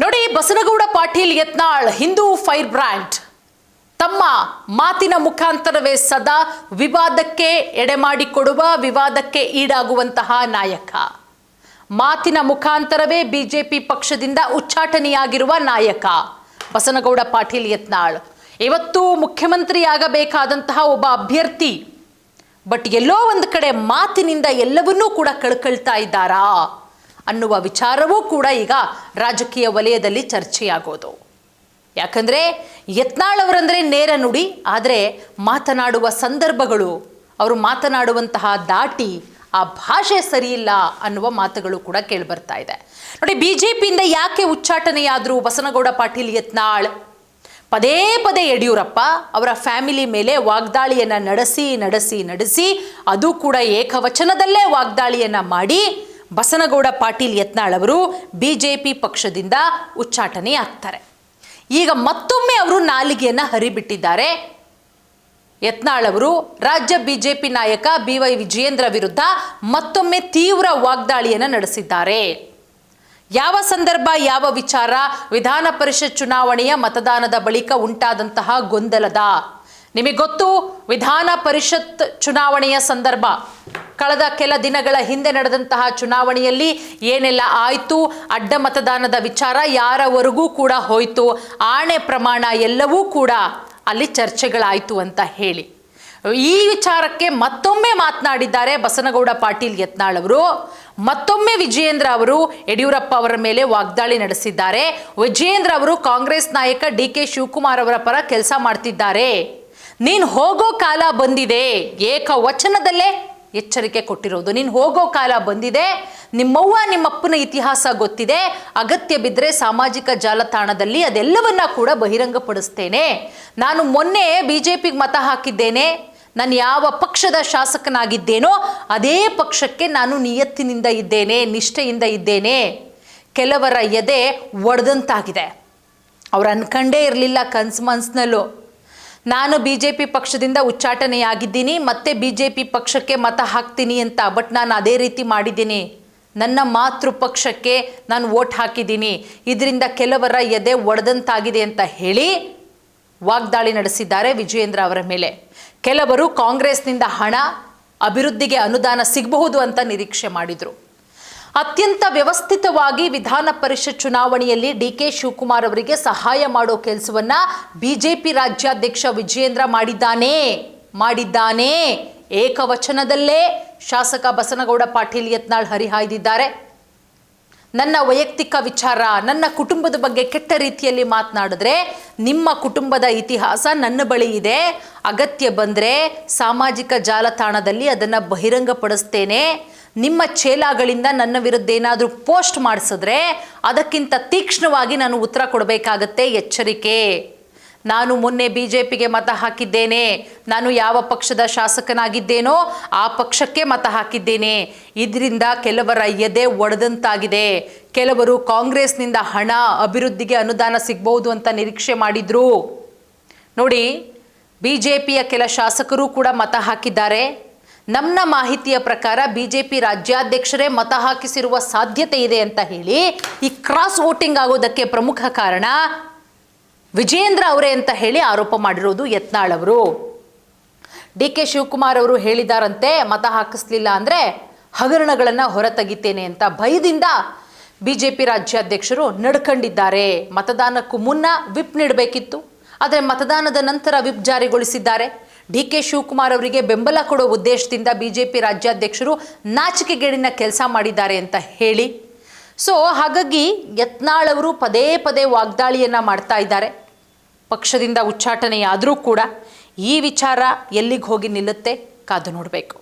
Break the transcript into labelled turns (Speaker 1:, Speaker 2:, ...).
Speaker 1: ನೋಡಿ, Basanagouda Patil Yatnal Hindu fire brand ತಮ್ಮ ಮಾತಿನ ಮುಖಾಂತರವೇ ಸದಾ ವಿವಾದಕ್ಕೆ ಎಡೆಮಾಡಿಕೊಡುವ, ವಿವಾದಕ್ಕೆ ಈಡಾಗುವಂತಹ ನಾಯಕ. ಮಾತಿನ ಮುಖಾಂತರವೇ ಬಿಜೆಪಿ ಪಕ್ಷದಿಂದ ಉಚ್ಚಾಟನೆಯಾಗಿರುವ ನಾಯಕ ಬಸನಗೌಡ ಪಾಟೀಲ್ ಯತ್ನಾಳ್. ಇವತ್ತು ಮುಖ್ಯಮಂತ್ರಿಯಾಗಬೇಕಾದಂತಹ ಒಬ್ಬ ಅಭ್ಯರ್ಥಿ. ಬಟ್ ಎಲ್ಲೋ ಒಂದು ಕಡೆ ಮಾತಿನಿಂದ ಎಲ್ಲವನ್ನೂ ಕೂಡ ಕಳ್ಕೊಳ್ತಾ ಇದ್ದಾರಾ ಅನ್ನುವ ವಿಚಾರವೂ ಕೂಡ ಈಗ ರಾಜಕೀಯ ವಲಯದಲ್ಲಿ ಚರ್ಚೆಯಾಗೋದು. ಯಾಕಂದರೆ ಯತ್ನಾಳ್ ಅವರಂದರೆ ನೇರ ನುಡಿ, ಆದರೆ ಮಾತನಾಡುವ ಸಂದರ್ಭಗಳು, ಅವರು ಮಾತನಾಡುವಂತಹ ದಾಟಿ, ಆ ಭಾಷೆ ಸರಿಯಿಲ್ಲ ಅನ್ನುವ ಮಾತುಗಳು ಕೂಡ ಕೇಳಿಬರ್ತಾ ಇದೆ. ನೋಡಿ, ಬಿಜೆಪಿಯಿಂದ ಯಾಕೆ ಉಚ್ಚಾಟನೆಯಾದರೂ ಬಸನಗೌಡ ಪಾಟೀಲ್ ಯತ್ನಾಳ್? ಪದೇ ಪದೇ ಯಡಿಯೂರಪ್ಪ ಅವರ ಫ್ಯಾಮಿಲಿ ಮೇಲೆ ವಾಗ್ದಾಳಿಯನ್ನು ನಡೆಸಿ ಅದು ಕೂಡ ಏಕವಚನದಲ್ಲೇ ವಾಗ್ದಾಳಿಯನ್ನು ಮಾಡಿ ಬಸನಗೌಡ ಪಾಟೀಲ್ ಯತ್ನಾಳ್ ಅವರು ಬಿಜೆಪಿ ಪಕ್ಷದಿಂದ ಉಚ್ಚಾಟನೆ ಆಗ್ತಾರೆ. ಈಗ ಮತ್ತೊಮ್ಮೆ ಅವರು ನಾಲಿಗೆಯನ್ನು ಹರಿಬಿಟ್ಟಿದ್ದಾರೆ. ಯತ್ನಾಳ್ ಅವರು ರಾಜ್ಯ ಬಿಜೆಪಿ ನಾಯಕ BY ವಿಜಯೇಂದ್ರ ವಿರುದ್ಧ ಮತ್ತೊಮ್ಮೆ ತೀವ್ರ ವಾಗ್ದಾಳಿಯನ್ನು ನಡೆಸಿದ್ದಾರೆ. ಯಾವ ಸಂದರ್ಭ, ಯಾವ ವಿಚಾರ? ವಿಧಾನ ಪರಿಷತ್ ಚುನಾವಣೆಯ ಮತದಾನದ ಬಳಿಕ ಉಂಟಾದಂತಹ ಗೊಂದಲದ ನಿಮಗೆ ಗೊತ್ತು. ವಿಧಾನ ಪರಿಷತ್ ಚುನಾವಣೆಯ ಸಂದರ್ಭ, ಕಳೆದ ಕೆಲ ದಿನಗಳ ಹಿಂದೆ ನಡೆದಂತಹ ಚುನಾವಣೆಯಲ್ಲಿ ಏನೆಲ್ಲ ಆಯಿತು, ಅಡ್ಡ ಮತದಾನದ ವಿಚಾರ ಯಾರವರೆಗೂ ಕೂಡ ಹೋಯಿತು, ಆಣೆ ಪ್ರಮಾಣ ಎಲ್ಲವೂ ಕೂಡ ಅಲ್ಲಿ ಚರ್ಚೆಗಳಾಯಿತು ಅಂತ ಹೇಳಿ ಈ ವಿಚಾರಕ್ಕೆ ಮತ್ತೊಮ್ಮೆ ಮಾತನಾಡಿದ್ದಾರೆ ಬಸನಗೌಡ ಪಾಟೀಲ್ ಯತ್ನಾಳ್ ಅವರು. ಮತ್ತೊಮ್ಮೆ ವಿಜಯೇಂದ್ರ ಅವರು ಯಡಿಯೂರಪ್ಪ ಅವರ ಮೇಲೆ ವಾಗ್ದಾಳಿ ನಡೆಸಿದ್ದಾರೆ. ವಿಜಯೇಂದ್ರ ಅವರು ಕಾಂಗ್ರೆಸ್ ನಾಯಕ DK ಶಿವಕುಮಾರ್ ಅವರ ಪರ ಕೆಲಸ ಮಾಡ್ತಿದ್ದಾರೆ. ನೀನು ಹೋಗೋ ಕಾಲ ಬಂದಿದೆ, ಏಕವಚನದಲ್ಲೇ ಎಚ್ಚರಿಕೆ ಕೊಟ್ಟಿರೋದು. ನೀನು ಹೋಗೋ ಕಾಲ ಬಂದಿದೆ, ನಿಮ್ಮವ್ವ ನಿಮ್ಮಪ್ಪನ ಇತಿಹಾಸ ಗೊತ್ತಿದೆ, ಅಗತ್ಯ ಬಿದ್ದರೆ ಸಾಮಾಜಿಕ ಜಾಲತಾಣದಲ್ಲಿ ಅದೆಲ್ಲವನ್ನ ಕೂಡ ಬಹಿರಂಗಪಡಿಸ್ತೇನೆ. ನಾನು ಮೊನ್ನೆ ಬಿಜೆಪಿಗೆ ಮತ ಹಾಕಿದ್ದೇನೆ, ನಾನು ಯಾವ ಪಕ್ಷದ ಶಾಸಕನಾಗಿದ್ದೇನೋ ಅದೇ ಪಕ್ಷಕ್ಕೆ ನಾನು ನಿಯತ್ತಿನಿಂದ ಇದ್ದೇನೆ, ನಿಷ್ಠೆಯಿಂದ ಇದ್ದೇನೆ. ಕೆಲವರ ಎದೆ ಒಡೆದಂತಾಗಿದೆ. ಅವ್ರು ಅನ್ಕಂಡೇ ಇರಲಿಲ್ಲ ಮನ್ಸಿನಲ್ಲೂ ನಾನು BJP ಪಕ್ಷದಿಂದ ಉಚ್ಚಾಟನೆಯಾಗಿದ್ದೀನಿ, ಮತ್ತೆ BJP ಪಕ್ಷಕ್ಕೆ ಮತ ಹಾಕ್ತೀನಿ ಅಂತ. ಬಟ್ ನಾನು ಅದೇ ರೀತಿ ಮಾಡಿದ್ದೀನಿ, ನನ್ನ ಮಾತೃ ಪಕ್ಷಕ್ಕೆ ನಾನು ವೋಟ್ ಹಾಕಿದ್ದೀನಿ, ಇದರಿಂದ ಕೆಲವರ ಎದೆ ಒಡೆದಂತಾಗಿದೆ ಅಂತ ಹೇಳಿ ವಾಗ್ದಾಳಿ ನಡೆಸಿದ್ದಾರೆ ವಿಜಯೇಂದ್ರ ಅವರ ಮೇಲೆ. ಕೆಲವರು ಕಾಂಗ್ರೆಸ್ನಿಂದ ಹಣ, ಅಭಿವೃದ್ಧಿಗೆ ಅನುದಾನ ಸಿಗಬಹುದು ಅಂತ ನಿರೀಕ್ಷೆ ಮಾಡಿದರು. ಅತ್ಯಂತ ವ್ಯವಸ್ಥಿತವಾಗಿ ವಿಧಾನ ಪರಿಷತ್ ಚುನಾವಣೆಯಲ್ಲಿ DK ಶಿವಕುಮಾರ್ ಅವರಿಗೆ ಸಹಾಯ ಮಾಡೋ ಕೆಲಸವನ್ನ ಬಿಜೆಪಿ ರಾಜ್ಯಾಧ್ಯಕ್ಷ ವಿಜಯೇಂದ್ರ ಮಾಡಿದ್ದಾನೆ. ಏಕವಚನದಲ್ಲೇ ಶಾಸಕ ಬಸನಗೌಡ ಪಾಟೀಲ್ ಯತ್ನಾಳ್ ಹರಿಹಾಯ್ದಿದ್ದಾರೆ. ನನ್ನ ವೈಯಕ್ತಿಕ ವಿಚಾರ, ನನ್ನ ಕುಟುಂಬದ ಬಗ್ಗೆ ಕೆಟ್ಟ ರೀತಿಯಲ್ಲಿ ಮಾತನಾಡಿದ್ರೆ ನಿಮ್ಮ ಕುಟುಂಬದ ಇತಿಹಾಸ ನನ್ನ ಬಳಿ ಇದೆ, ಅಗತ್ಯ ಬಂದರೆ ಸಾಮಾಜಿಕ ಜಾಲತಾಣದಲ್ಲಿ ಅದನ್ನು ಬಹಿರಂಗಪಡಿಸ್ತೇನೆ. ನಿಮ್ಮ ಚೇಲಾಗಳಿಂದ ನನ್ನ ವಿರುದ್ಧ ಏನಾದರೂ ಪೋಸ್ಟ್ ಮಾಡಿಸಿದ್ರೆ ಅದಕ್ಕಿಂತ ತೀಕ್ಷ್ಣವಾಗಿ ನಾನು ಉತ್ತರ ಕೊಡಬೇಕಾಗತ್ತೆ, ಎಚ್ಚರಿಕೆ. ನಾನು ಮೊನ್ನೆ BJPಗೆ ಮತ ಹಾಕಿದ್ದೇನೆ, ನಾನು ಯಾವ ಪಕ್ಷದ ಶಾಸಕನಾಗಿದ್ದೇನೋ ಆ ಪಕ್ಷಕ್ಕೆ ಮತ ಹಾಕಿದ್ದೇನೆ, ಇದರಿಂದ ಕೆಲವರ ಎದೆ ಒಡೆದಂತಾಗಿದೆ. ಕೆಲವರು ಕಾಂಗ್ರೆಸ್ನಿಂದ ಹಣ, ಅಭಿವೃದ್ಧಿಗೆ ಅನುದಾನ ಸಿಗ್ಬಹುದು ಅಂತ ನಿರೀಕ್ಷೆ ಮಾಡಿದ್ರು. ನೋಡಿ, BJPಯ ಕೆಲ ಶಾಸಕರು ಕೂಡ ಮತ ಹಾಕಿದ್ದಾರೆ. ನಮ್ಮ ಮಾಹಿತಿಯ ಪ್ರಕಾರ BJP ರಾಜ್ಯಾಧ್ಯಕ್ಷರೇ ಮತ ಹಾಕಿಸಿರುವ ಸಾಧ್ಯತೆ ಇದೆ ಅಂತ ಹೇಳಿ ಈ ಕ್ರಾಸ್ ವೋಟಿಂಗ್ ಆಗೋದಕ್ಕೆ ಪ್ರಮುಖ ಕಾರಣ ವಿಜಯೇಂದ್ರ ಅವರೇ ಅಂತ ಹೇಳಿ ಆರೋಪ ಮಾಡಿರೋದು ಯತ್ನಾಳ್ ಅವರು. DK ಶಿವಕುಮಾರ್ ಅವರು ಹೇಳಿದಾರಂತೆ, ಮತ ಹಾಕಿಸ್ಲಿಲ್ಲ ಅಂದರೆ ಹಗರಣಗಳನ್ನು ಹೊರತೆಗಿತೇನೆ ಅಂತ. ಭಯದಿಂದ BJP ರಾಜ್ಯಾಧ್ಯಕ್ಷರು ನಡ್ಕೊಂಡಿದ್ದಾರೆ. ಮತದಾನಕ್ಕೂ ಮುನ್ನ ವಿಪ್ ನೀಡಬೇಕಿತ್ತು, ಆದರೆ ಮತದಾನದ ನಂತರ ವಿಪ್ ಜಾರಿಗೊಳಿಸಿದ್ದಾರೆ. DK ಶಿವಕುಮಾರ್ ಅವರಿಗೆ ಬೆಂಬಲ ಕೊಡೋ ಉದ್ದೇಶದಿಂದ BJP ರಾಜ್ಯಾಧ್ಯಕ್ಷರು ನಾಚಿಕೆಗೇಡಿನ ಕೆಲಸ ಮಾಡಿದ್ದಾರೆ ಅಂತ ಹೇಳಿ. ಸೊ ಹಾಗಾಗಿ ಯತ್ನಾಳ್ ಅವರು ಪದೇ ಪದೇ ವಾಗ್ದಾಳಿಯನ್ನು ಮಾಡ್ತಾ ಇದ್ದಾರೆ. ಪಕ್ಷದಿಂದ ಉಚ್ಚಾಟನೆಯಾದರೂ ಕೂಡ ಈ ವಿಚಾರ ಎಲ್ಲಿಗೆ ಹೋಗಿ ನಿಲ್ಲುತ್ತೆ ಕಾದು ನೋಡಬೇಕು.